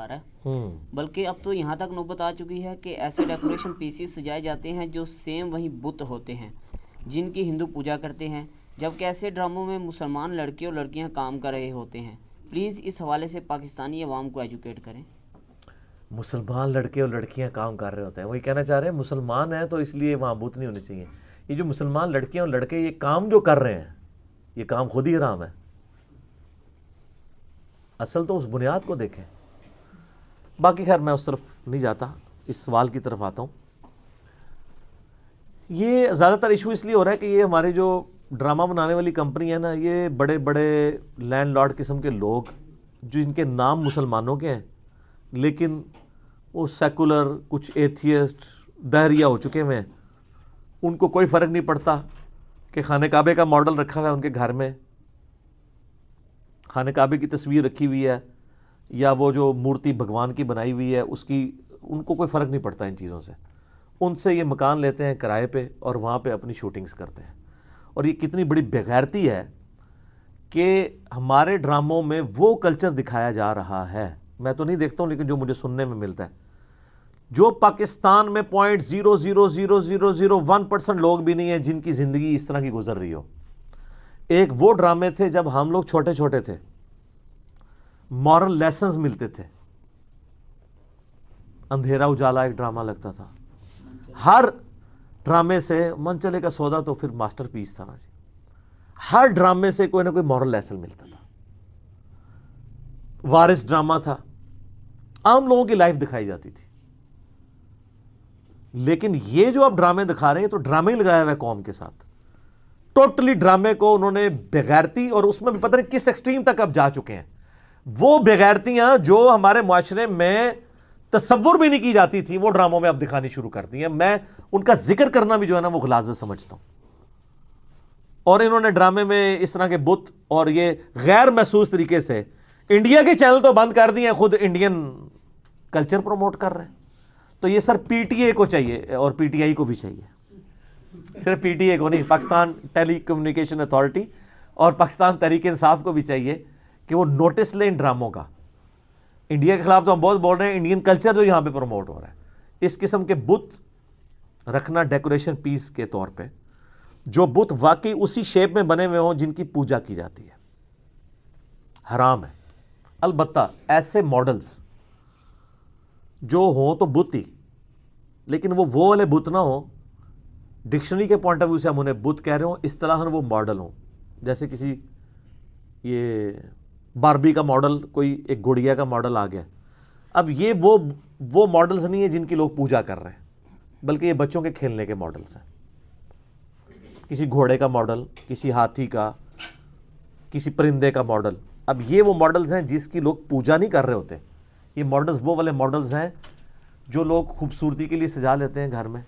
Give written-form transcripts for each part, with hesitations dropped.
رہا ہے، بلکہ اب تو یہاں تک نوبت آ چکی ہے کہ ایسے ڈیکوریشن پیسز سجائے جاتے ہیں جو سیم وہی بت ہوتے ہیں جن کی ہندو پوجا کرتے ہیں، جبکہ ایسے ڈراموں میں مسلمان لڑکے اور لڑکیاں کام کر رہے ہوتے ہیں۔ پلیز اس حوالے سے پاکستانی عوام کو ایجوکیٹ کریں۔ مسلمان لڑکے اور لڑکیاں کام کر رہے ہوتے ہیں، وہی کہنا چاہ رہے ہیں مسلمان ہیں تو اس لیے وہاں بت نہیں ہونی چاہیے۔ یہ جو مسلمان لڑکیاں اور لڑکے یہ کام جو کر رہے ہیں یہ کام خود ہی حرام ہے۔ اصل تو اس بنیاد کو دیکھیں۔ باقی خیر میں اس طرف نہیں جاتا، اس سوال کی طرف آتا ہوں۔ یہ زیادہ تر ایشو اس لیے ہو رہا ہے کہ یہ ہمارے جو ڈرامہ بنانے والی کمپنی ہے نا، یہ بڑے بڑے لینڈ لارڈ قسم کے لوگ جو ان کے نام مسلمانوں کے ہیں لیکن وہ سیکولر، کچھ ایتھیسٹ، دہریہ ہو چکے ہوئے ہیں، ان کو کوئی فرق نہیں پڑتا کہ خانہ کعبے کا ماڈل رکھا ہوا ہے ان کے گھر میں، خانہ کعبے کی تصویر رکھی ہوئی ہے یا وہ جو مورتی بھگوان کی بنائی ہوئی ہے اس کی، ان کو کوئی فرق نہیں پڑتا ان چیزوں سے۔ ان سے یہ مکان لیتے ہیں کرائے پہ اور وہاں پہ اپنی شوٹنگز کرتے ہیں۔ اور یہ کتنی بڑی بےغیرتی ہے کہ ہمارے ڈراموں میں وہ کلچر دکھایا جا رہا ہے، میں تو نہیں دیکھتا ہوں لیکن جو مجھے سننے میں ملتا ہے، جو پاکستان میں 0.00001% لوگ بھی نہیں ہیں جن کی زندگی اس طرح کی گزر رہی ہو۔ ایک وہ ڈرامے تھے جب ہم لوگ چھوٹے چھوٹے تھے، مورل لیسنز ملتے تھے، اندھیرا اجالا ایک ڈرامہ لگتا تھا، ہر ڈرامے سے منچلے کا سودا تو پھر ماسٹر پیس تھا نا جی، ہر ڈرامے سے کوئی نہ کوئی مورل لیسن ملتا تھا۔ وارث ڈرامہ تھا، عام لوگوں کی لائف دکھائی جاتی تھی۔ لیکن یہ جو اب ڈرامے دکھا رہے ہیں تو ڈرامے ہی لگایا ہوا ہے قوم کے ساتھ، ٹوٹلی ڈرامے کو انہوں نے بےغیرتی، اور اس میں بھی پتہ نہیں کس ایکسٹریم تک اب جا چکے ہیں، وہ بےغیرتیاں جو ہمارے معاشرے میں تصور بھی نہیں کی جاتی تھی وہ ڈراموں میں اب دکھانی شروع کر دی ہیں۔ میں ان کا ذکر کرنا بھی جو ہے نا وہ غلاظت سمجھتا ہوں۔ اور انہوں نے ڈرامے میں اس طرح کے بت اور یہ غیر محسوس طریقے سے انڈیا کے چینل تو بند کر دیے، خود انڈین کلچر پروموٹ کر رہے ہیں۔ تو یہ سر پی ٹی اے کو چاہیے اور پی ٹی آئی کو بھی چاہیے، صرف پی ٹی اے کو نہیں، پاکستان ٹیلی کمیونیکیشن اتھارٹی اور پاکستان تحریک انصاف کو بھی چاہیے کہ وہ نوٹس لیں ان ڈراموں کا۔ انڈیا کے خلاف تو ہم بہت بول رہے ہیں، انڈین کلچر جو یہاں پہ پروموٹ ہو رہا ہے، اس قسم کے بت رکھنا ڈیکوریشن پیس کے طور پہ، جو بت واقعی اسی شیپ میں بنے ہوئے ہوں جن کی پوجا کی جاتی ہے، حرام ہے۔ البتہ ایسے ماڈلز جو ہوں تو بت ہی، لیکن وہ والے بت نہ ہوں، ڈکشنری کے پوائنٹ آف ویو سے ہم انہیں بت کہہ رہے ہوں، اس طرح وہ ماڈل ہوں، جیسے کسی یہ باربی کا ماڈل، کوئی ایک گڑیا کا ماڈل آ گیا۔ اب یہ وہ ماڈلز نہیں ہیں جن کی لوگ پوجا کر رہے ہیں، بلکہ یہ بچوں کے کھیلنے کے ماڈلز ہیں، کسی گھوڑے کا ماڈل، کسی ہاتھی کا، کسی پرندے کا ماڈل۔ اب یہ وہ ماڈلز ہیں جس کی لوگ پوجا نہیں کر رہے ہوتے، یہ ماڈلز وہ والے ماڈلز ہیں جو لوگ خوبصورتی کے لیے سجا لیتے ہیں گھر میں،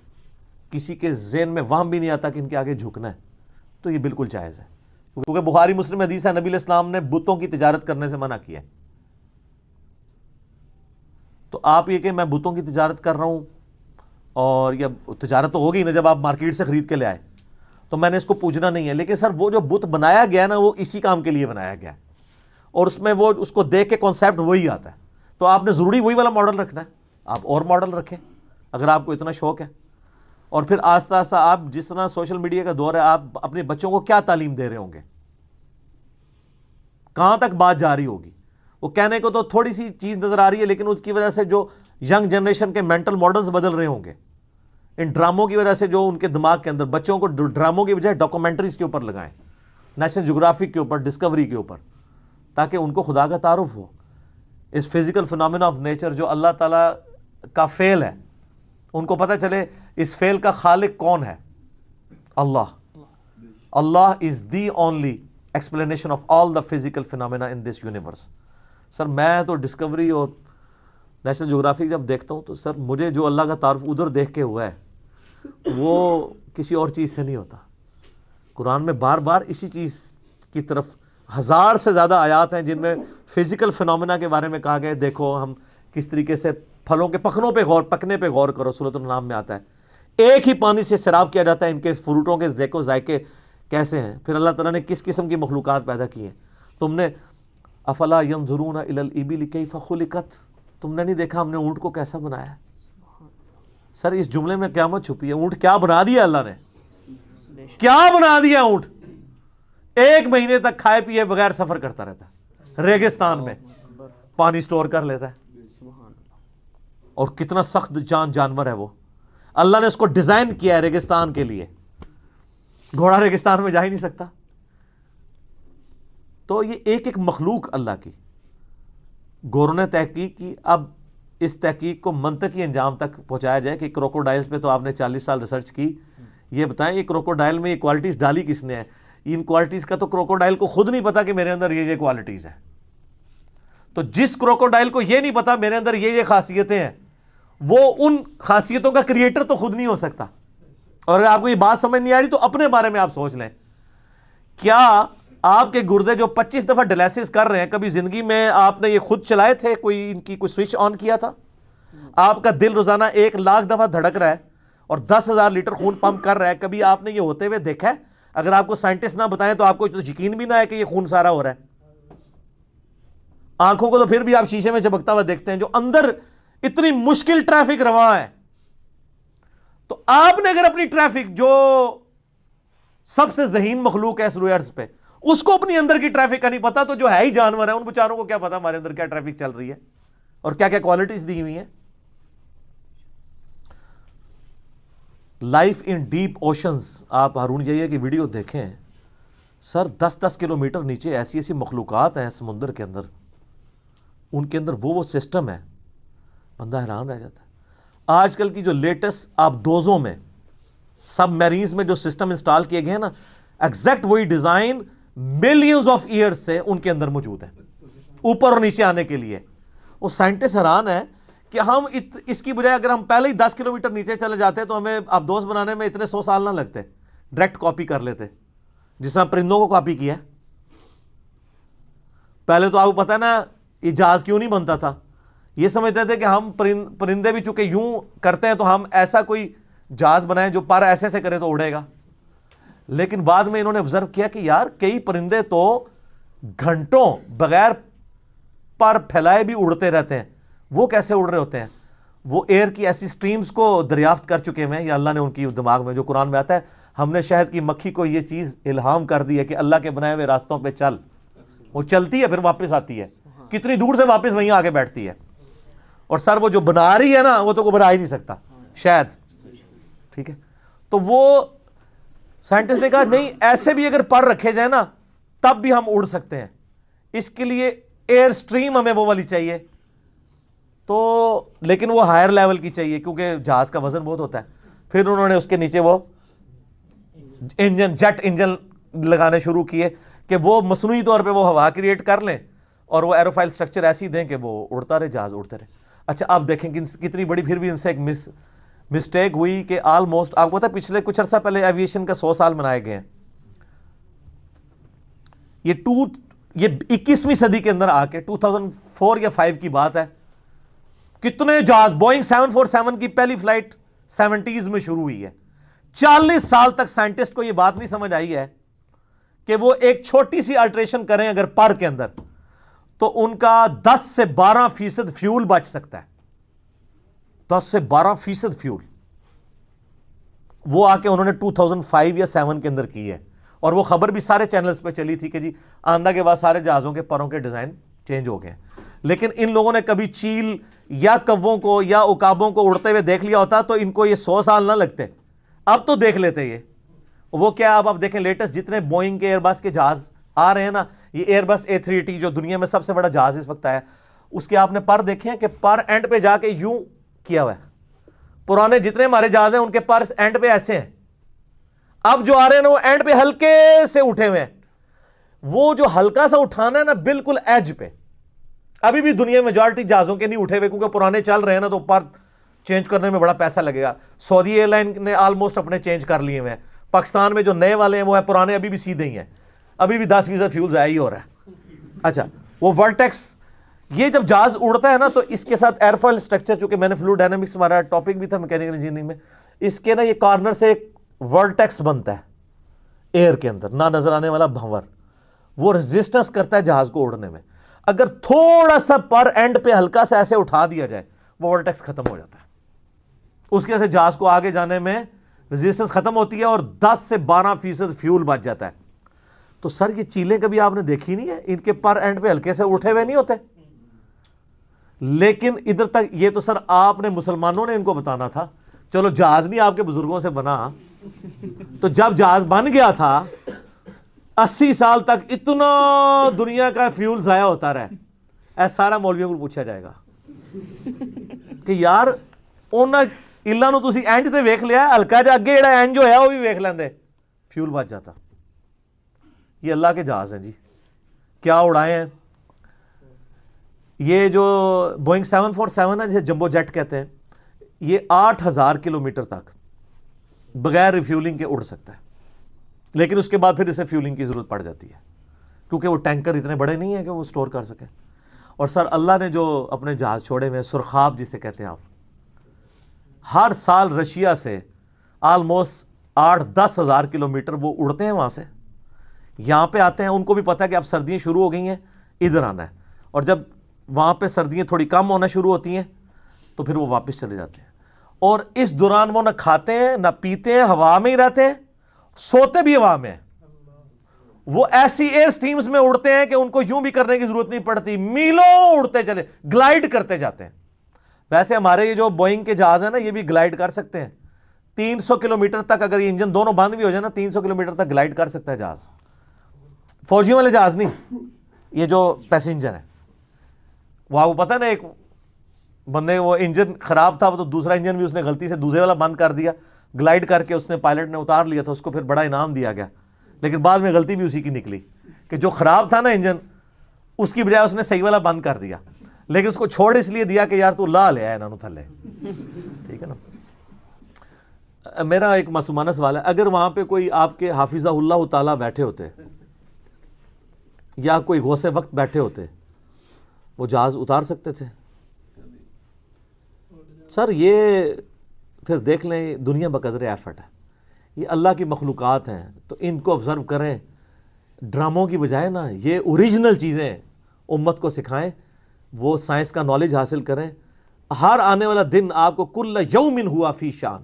کسی کے ذہن میں وہم بھی نہیں آتا کہ ان کے آگے جھکنا ہے، تو یہ بالکل جائز ہے، کیونکہ بخاری مسلم حدیث ہے، نبی علیہ السلام نے بتوں کی تجارت کرنے سے منع کیا ہے۔ تو آپ یہ کہ میں بتوں کی تجارت کر رہا ہوں، اور یا تجارت تو ہوگی نا جب آپ مارکیٹ سے خرید کے لے آئے، تو میں نے اس کو پوجنا نہیں ہے، لیکن سر وہ جو بت بنایا گیا نا وہ اسی کام کے لیے بنایا گیا ہے، اور اس میں وہ اس کو دیکھ کے کانسیپٹ وہی آتا ہے، تو آپ نے ضروری وہی والا ماڈل رکھنا ہے، آپ اور ماڈل رکھیں اگر آپ کو اتنا شوق ہے۔ اور پھر آہستہ آہستہ آپ جس طرح سوشل میڈیا کا دور ہے، آپ اپنے بچوں کو کیا تعلیم دے رہے ہوں گے، کہاں تک بات جا رہی ہوگی؟ وہ کہنے کو تو تھوڑی سی چیز نظر آ رہی ہے، لیکن اس کی وجہ سے جو ینگ جنریشن کے مینٹل ماڈلز بدل رہے ہوں گے ان ڈراموں کی وجہ سے، جو ان کے دماغ کے اندر، بچوں کو ڈراموں کی بجائے ڈاکومنٹریز کے اوپر لگائیں، نیشنل جغرافک کے اوپر، ڈسکوری کے اوپر، تاکہ ان کو خدا کا تعارف ہو، اس فزیکل فنامنا آف نیچر جو اللہ تعالیٰ کا فعل ہے، ان کو پتہ چلے اس فعل کا خالق کون ہے، Allah. Allah is the only explanation of all the physical phenomena in this universe. Sir میں تو ڈسکوری اور نیشنل جغرافک جب دیکھتا ہوں تو سر مجھے جو اللہ کا تعارف ادھر دیکھ کے ہوا ہے وہ کسی اور چیز سے نہیں ہوتا۔ قرآن میں بار بار اسی چیز کی طرف 1000 سے زیادہ آیات ہیں جن میں فزیکل فنامنا کے بارے میں کہا گیا ہے، دیکھو ہم کس طریقے سے پھلوں کے پکنے پہ غور کرو، سورۃ الانعام میں آتا ہے، ایک ہی پانی سے سیراب کیا جاتا ہے، ان کے فروٹوں کے ذائقے و ذائقے کیسے ہیں، پھر اللہ تعالیٰ نے کس قسم کی مخلوقات پیدا کی ہیں۔ تم نے افلا ینظرون الی الابل کیف خلقت، تم نے نہیں دیکھا ہم نے اونٹ کو کیسا بنایا ہے؟ سر اس جملے میں قیامت چھپی ہے. اونٹ کیا بنا دیا اللہ نے, کیا بنا دیا اونٹ؟ 1 مہینے تک کھائے پیے بغیر سفر کرتا رہتا ہے ریگستان میں, پانی سٹور کر لیتا ہے. اور کتنا سخت جانور ہے وہ, اللہ نے اس کو ڈیزائن کیا ہے ریگستان کے لیے. گھوڑا ریگستان میں جا ہی نہیں سکتا. تو یہ ایک ایک مخلوق اللہ کی. گوروں نے تحقیق کی, اب اس تحقیق کو منطقی انجام تک پہنچایا جائے کہ کروکوڈائلز پہ تو آپ نے 40 سال ریسرچ کی, یہ بتائیں یہ کروکوڈائل میں یہ کوالٹیز ڈالی کس نے ہے؟ ان کوالٹیز کا تو کروکوڈائل کو خود نہیں پتا کہ میرے اندر یہ کوالٹیز ہے. تو جس کروکوڈائل کو یہ نہیں پتا میرے اندر یہ خاصیتیں ہیں, وہ ان خاصیتوں کا کریٹر تو خود نہیں ہو سکتا. اور اگر آپ کو یہ بات سمجھ نہیں آ رہی تو اپنے بارے میں آپ سوچ لیں, کیا آپ کے گردے جو 25 دفعہ ڈیلیسس کر رہے ہیں, کبھی زندگی میں آپ نے یہ خود چلائے تھے؟ کوئی ان کی کوئی سوئچ آن کیا تھا؟ آپ کا دل روزانہ 1 لاکھ دفعہ دھڑک رہا ہے اور 10,000 لیٹر خون پمپ کر رہا ہے, کبھی آپ نے یہ ہوتے ہوئے دیکھا ہے؟ اگر آپ کو سائنٹسٹ نہ بتائیں تو آپ کو تو یقین بھی نہ ہے کہ یہ خون سارا ہو رہا ہے. آنکھوں کو تو پھر بھی آپ شیشے میں چمکتا ہوا دیکھتے ہیں, جو اندر اتنی مشکل ٹریفک رواں ہے. تو آپ نے اگر اپنی ٹریفک, جو سب سے ذہین مخلوق ہے سروئے ارض پہ, اس کو اپنی اندر کی ٹریفک کا نہیں پتا, تو جو ہے ہی جانور ہے ان بیچاروں کو کیا پتا ہمارے اندر کیا ٹریفک چل رہی ہے اور کیا کیا کوالٹیز دی ہوئی ہیں. لائف ان ڈیپ اوشنز, آپ ہارون جائیے کی ویڈیو دیکھیں سر, 10-10 کلومیٹر نیچے ایسی ایسی مخلوقات ہیں سمندر کے اندر, ان کے اندر وہ سسٹم ہے, بندہ حیران رہ جاتا ہے. آج کل کی جو لیٹسٹ آپ دوزوں میں سب میرینز میں جو سسٹم انسٹال کیے گئے ہیں نا, ایگزیکٹ وہی ڈیزائن ملینز آف ایئرز سے ان کے اندر موجود ہے اوپر اور نیچے آنے کے لیے. وہ سائنٹسٹ حیران ہے کہ ہم اس کی بجائے اگر ہم پہلے ہی 10 کلومیٹر نیچے چلے جاتے تو ہمیں اب دوست بنانے میں اتنے 100 سال نہ لگتے, ڈائریکٹ کاپی کر لیتے, جس طرح پرندوں کو کاپی کیا. پہلے تو آپ کو پتا ہے نا یہ جہاز کیوں نہیں بنتا تھا, یہ سمجھتے تھے کہ ہم پرندے بھی چونکہ یوں کرتے ہیں تو ہم ایسا کوئی جہاز بنائیں جو پر ایسے سے کرے تو اڑے گا. لیکن بعد میں انہوں نے آبزرو کیا کہ یار کئی پرندے تو گھنٹوں بغیر پر پھیلائے بھی اڑتے رہتے ہیں. وہ کیسے اڑ رہے ہوتے ہیں؟ وہ ایئر کی ایسی سٹریمز کو دریافت کر چکے ہیں, یا اللہ نے ان کی دماغ میں, جو قرآن میں آتا ہے, ہم نے شہد کی مکھی کو یہ چیز الہام کر دی ہے کہ اللہ کے بنائے ہوئے راستوں پہ چل. وہ چلتی ہے پھر واپس آتی ہے, کتنی دور سے واپس وہیں آگے بیٹھتی ہے. اور سر وہ جو بنا رہی ہے نا وہ تو کوئی بنا ہی نہیں سکتا شاید, ٹھیک ہے. تو وہ سائنٹسٹ نے کہا نہیں, ایسے بھی اگر پر رکھے جائیں نا تب بھی ہم اڑ سکتے ہیں. اس کے لیے ایئر سٹریم ہمیں وہ والی چاہیے, تو لیکن وہ ہائر لیول کی چاہیے کیونکہ جہاز کا وزن بہت ہوتا ہے. پھر انہوں نے اس کے نیچے وہ انجن, جیٹ انجن لگانے شروع کیے کہ وہ مصنوعی طور پہ وہ ہوا کریٹ کر لیں اور وہ ایروفائل سٹرکچر ایسی دیں کہ وہ اڑتا رہے, جہاز اڑتے رہے. اچھا آپ دیکھیں کہ کتنی بڑی پھر بھی ان سے ایک مسٹیک ہوئی کہ آلموسٹ, آپ کو پتا ہے پچھلے کچھ عرصہ پہلے ایویشن کا 100 سال منائے گئے ہیں. یہ 21ویں صدی کے اندر آ کے 2004 یا 5 کی بات ہے, کتنے جہاز, بوئنگ 747 کی پہلی فلائٹ 70s میں شروع ہوئی ہے. 40 سال تک سائنٹسٹ کو یہ بات نہیں سمجھ آئی ہے کہ وہ ایک چھوٹی سی الٹریشن کریں اگر پر کے اندر تو ان کا 10 سے 12% فیول بچ سکتا ہے. 10 سے 12% فیول وہ آ کے انہوں نے 2005 یا 7 کے اندر کی ہے. اور وہ خبر بھی سارے چینلز پہ چلی تھی کہ جی آندہ کے بعد سارے جہازوں کے پروں کے ڈیزائن چینج ہو گئے. لیکن ان لوگوں نے کبھی چیل یا کووں کو یا عقابوں کو اڑتے ہوئے دیکھ لیا ہوتا تو ان کو یہ 100 سال نہ لگتے. اب تو دیکھ لیتے یہ. وہ کیا, اب آپ دیکھیں لیٹسٹ جتنے بوئنگ کے ایئر بس کے جہاز آ رہے ہیں نا, یہ ایئر بس A380 جو دنیا میں سب سے بڑا جہاز اس وقت ہے, اس کے آپ نے پر دیکھے ہیں کہ پر اینڈ پہ جا کے یوں کیا ہوا ہے. پرانے جتنے ہمارے جہاز ہیں ان کے پر اینڈ پہ ایسے ہیں, اب جو آ رہے ہیں نا وہ اینڈ پہ ہلکے سے اٹھے ہوئے ہیں. وہ جو ہلکا سا اٹھانا ہے نا بالکل ایج پہ, ابھی بھی دنیا میں میجورٹی جہازوں کے نہیں اٹھے ہوئے کیونکہ پرانے چل رہے ہیں نا تو پر چینج کرنے میں بڑا پیسہ لگے گا. سعودی ایئر لائن نے آلموسٹ اپنے چینج کر لیے ہوئے ہیں. پاکستان میں جو نئے والے ہیں وہ ہے پرانے ابھی بھی سیدھے ہی ہیں, ابھی بھی 10% فیول ضائع ہی ہو رہا ہے. اچھا وہ ورٹیکس, یہ جب جہاز اڑتا ہے نا تو اس کے ساتھ ایئرفائل اسٹرکچر, چونکہ میں نے فلوئڈ ڈائنامکس ہمارا ٹاپک بھی تھا میکینیکل انجینئرنگ میں, اس کے نا یہ کارنر سے ایک ورٹیکس بنتا ہے ایئر کے اندر, نہ نظر آنے والا بھنور, وہ ریزسٹنس کرتا ہے جہاز کو اڑنے میں. اگر تھوڑا سا پر اینڈ پہ ہلکا سا ایسے اٹھا دیا جائے وہ ورٹیکس ختم ہو جاتا ہے. اس کی وجہ سے جہاز کو آگے جانے میں ریزسٹنس ختم ہوتی ہے اور 10 سے 12% فیول بچ جاتا ہے. تو سر یہ چیلیں کبھی آپ نے دیکھی نہیں ہے؟ ان کے پر اینڈ پہ ہلکے سے اٹھے ہوئے نہیں ہوتے. لیکن ادھر تک یہ تو سر آپ نے مسلمانوں نے ان کو بتانا تھا. چلو جہاز نہیں آپ کے بزرگوں سے بنا, تو جب جہاز بن گیا تھا 80 سال تک اتنا دنیا کا فیول ضائع ہوتا رہا. ایسا سارا مولویوں کو پوچھا جائے گا کہ یار انہاں نو تسی اینڈ تے ویکھ لیا, ہلکا جا اگے جڑا اینڈ جو ہے وہ بھی ویکھ لیندے, فیول بچ جاتا. یہ اللہ کے جہاز ہیں جی, کیا اڑائے ہیں. یہ جو بوئنگ 747 ہے جسے جمبو جیٹ کہتے ہیں, یہ 8000 کلومیٹر تک بغیر ریفیولنگ کے اڑ سکتا ہے. لیکن اس کے بعد پھر اسے فیولنگ کی ضرورت پڑ جاتی ہے, کیونکہ وہ ٹینکر اتنے بڑے نہیں ہیں کہ وہ سٹور کر سکیں. اور سر اللہ نے جو اپنے جہاز چھوڑے ہوئے سرخاب جسے کہتے ہیں آپ, ہر سال رشیا سے آلموسٹ 8-10 ہزار کلومیٹر وہ اڑتے ہیں, وہاں سے یہاں پہ آتے ہیں. ان کو بھی پتہ ہے کہ اب سردیاں شروع ہو گئی ہیں, ادھر آنا ہے. اور جب وہاں پہ سردیاں تھوڑی کم ہونا شروع ہوتی ہیں تو پھر وہ واپس چلے جاتے ہیں. اور اس دوران وہ نہ کھاتے ہیں نہ پیتے ہیں, ہوا میں ہی رہتے ہیں, سوتے بھی ہوا میں ہیں. وہ ایسی ایئر سٹریمز میں اڑتے ہیں کہ ان کو یوں بھی کرنے کی ضرورت نہیں پڑتی, میلوں اڑتے چلے, گلائڈ کرتے جاتے ہیں. ویسے ہمارے یہ جو بوئنگ کے جہاز ہیں نا, یہ بھی گلائڈ کر سکتے ہیں 300 کلومیٹر تک. اگر یہ انجن دونوں بند بھی ہو جائے نا, 300 کلومیٹر تک گلائڈ کر سکتا ہے جہاز. فوجیوں والے جہاز نہیں, یہ جو پیسنجر ہیں. وہاں وہ پتہ نا, ایک بندے وہ انجن خراب تھا, وہ تو دوسرا انجن بھی اس نے غلطی سے دوسرے والا بند کر دیا, گلائڈ کر کے اس نے پائلٹ نے اتار لیا تھا, اس کو پھر بڑا انعام دیا گیا. لیکن بعد میں غلطی بھی اسی کی نکلی کہ جو خراب تھا نا انجن, اس کی بجائے اس نے صحیح والا بند کر دیا. لیکن اس کو چھوڑ اس لیے دیا کہ یار تو لا لے آئے انہوں تھلے. ٹھیک ہے نا. میرا ایک معصومانہ سوال ہے, اگر وہاں پہ کوئی آپ کے حافظہ اللہ تعالیٰ بیٹھے ہوتے یا کوئی غوث وقت بیٹھے ہوتے, وہ جہاز اتار سکتے تھے؟ سر یہ پھر دیکھ لیں, دنیا بقدر ایفٹ ہے. یہ اللہ کی مخلوقات ہیں تو ان کو آبزرو کریں, ڈراموں کی بجائے نا یہ اوریجنل چیزیں امت کو سکھائیں, وہ سائنس کا نالج حاصل کریں. ہر آنے والا دن آپ کو کل یوم ہوا فی شان,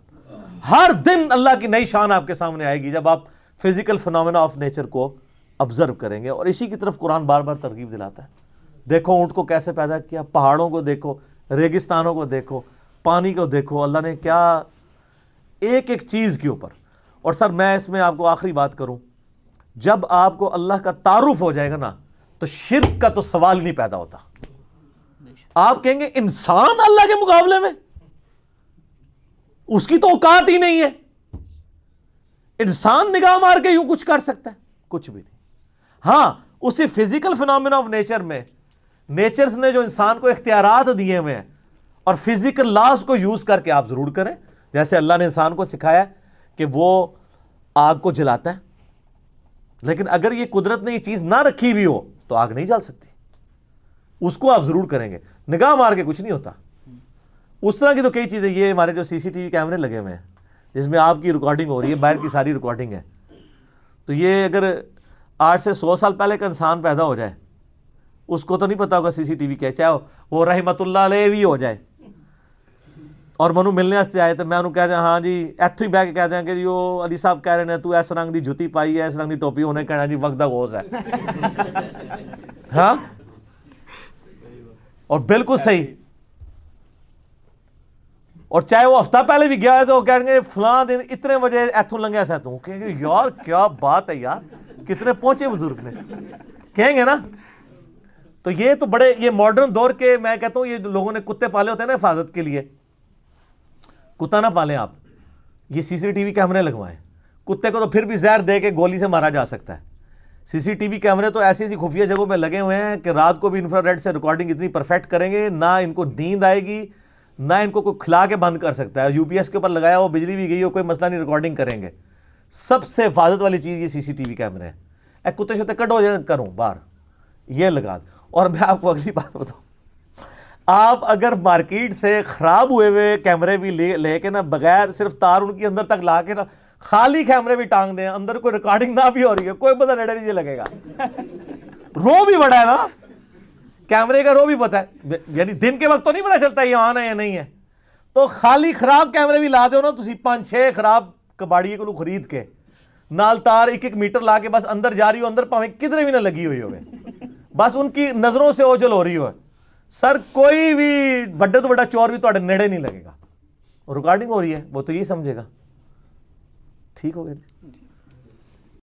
ہر دن اللہ کی نئی شان آپ کے سامنے آئے گی جب آپ فزیکل فنومینا آف نیچر کو آبزرو کریں گے. اور اسی کی طرف قرآن بار بار ترغیب دلاتا ہے. دیکھو اونٹ کو کیسے پیدا کیا, پہاڑوں کو دیکھو, ریگستانوں کو دیکھو, پانی کو دیکھو, اللہ نے کیا ایک ایک چیز کے اوپر. اور سر میں اس میں آپ کو آخری بات کروں, جب آپ کو اللہ کا تعارف ہو جائے گا نا تو شرک کا تو سوال نہیں پیدا ہوتا. آپ کہیں گے انسان اللہ کے مقابلے میں, اس کی تو اوقات ہی نہیں ہے. انسان نگاہ مار کے یوں کچھ کر سکتا ہے؟ کچھ بھی نہیں. ہاں اسی فزیکل فنومینا آف نیچر میں نیچرز نے جو انسان کو اختیارات دیے ہوئے ہیں, اور فزیکل لاز کو یوز کر کے آپ ضرور کریں. جیسے اللہ نے انسان کو سکھایا کہ وہ آگ کو جلاتا ہے, لیکن اگر یہ قدرت نے یہ چیز نہ رکھی بھی ہو تو آگ نہیں جل سکتی. اس کو آپ ضرور کریں گے, نگاہ مار کے کچھ نہیں ہوتا. اس طرح کی تو کئی چیزیں, یہ ہمارے جو CCTV کیمرے لگے ہوئے ہیں جس میں آپ کی ریکارڈنگ ہو رہی ہے, باہر کی ساری ریکارڈنگ ہے. تو یہ اگر 8 سے 100 سال پہلے کا انسان پیدا ہو جائے, اس کو تو نہیں پتا ہوگا CCTV کیا, چاہے وہ رحمت اللہ علیہ بھی ہو جائے اور منو ملنے واسطے آئے تو میں انہوں کہہ دیں ہاں جی ایتھو ہی بہ کے کہہ دیں کہ جو علی صاحب کہہ رہے ہیں تو اس رنگ دی جوتی پائی ہے, اس رنگ دی ٹوپی, ہونے کہنا جی وقت دا غوث ہے. ہاں اور بالکل صحیح. اور چاہے وہ ہفتہ پہلے بھی گیا ہے تو وہ کہیں گے فلاں دن اتنے بجے ایتھوں لنگیا سا, تو کہیں گے یار کیا بات ہے یار, کتنے پہنچے بزرگ نے, کہیں گے نا. تو یہ تو بڑے, یہ ماڈرن دور کے, میں کہتا ہوں یہ لوگوں نے کتے پالے ہوتے ہیں نا حفاظت کے لیے, کتا نہ پالیں آپ, یہ CCTV کیمرے لگوائیں. کتے کو تو پھر بھی زہر دے کے گولی سے مارا جا سکتا ہے. CCTV کیمرے تو ایسی ایسی خفیہ جگہوں پہ لگے ہوئے ہیں کہ رات کو بھی انفراریڈ سے ریکارڈنگ اتنی پرفیکٹ کریں گے, نہ ان کو نیند آئے گی, نہ ان کو کوئی کھلا کے بند کر سکتا ہے. UPS کے اوپر لگایا ہو, بجلی بھی گئی ہو, کوئی مسئلہ نہیں, ریکارڈنگ کریں گے. سب سے حفاظت والی چیز یہ CCTV کیمرے ہیں. اے کتے شتے کٹ ہو جائے کروں باہر, یہ لگا. اور میں آپ کو اگلی بات بتاؤں, آپ اگر مارکیٹ سے خراب ہوئے ہوئے کیمرے بھی لے کے نا, بغیر صرف تار ان کی اندر تک لا کے نا, خالی کیمرے بھی ٹانگ دیں, اندر کوئی ریکارڈنگ نہ بھی ہو رہی ہے, کوئی بندہ نیڑے نہیں لگے گا. رو بھی بڑا ہے نا, کیمرے کا رو بھی پتا ہے, یعنی دن کے وقت تو نہیں پتا چلتا یہ آن ہے یا نہیں ہے. تو خالی خراب کیمرے بھی لا دو نا, تسی 5-6 خراب کباڑی کو خرید کے نال تار 1-1 میٹر لا کے بس اندر جا رہی ہو, اندر پاویں کدھر بھی نہ لگی ہوئی ہوئے, بس ان کی نظروں سے اوجل ہو رہی ہو سر, کوئی بھی بڑے تو بڑا چور بھی تواڈے نیڑے نہیں لگے گا. ریکارڈنگ ہو رہی ہے وہ تو یہی سمجھے گا. ٹھیک ہو گیا.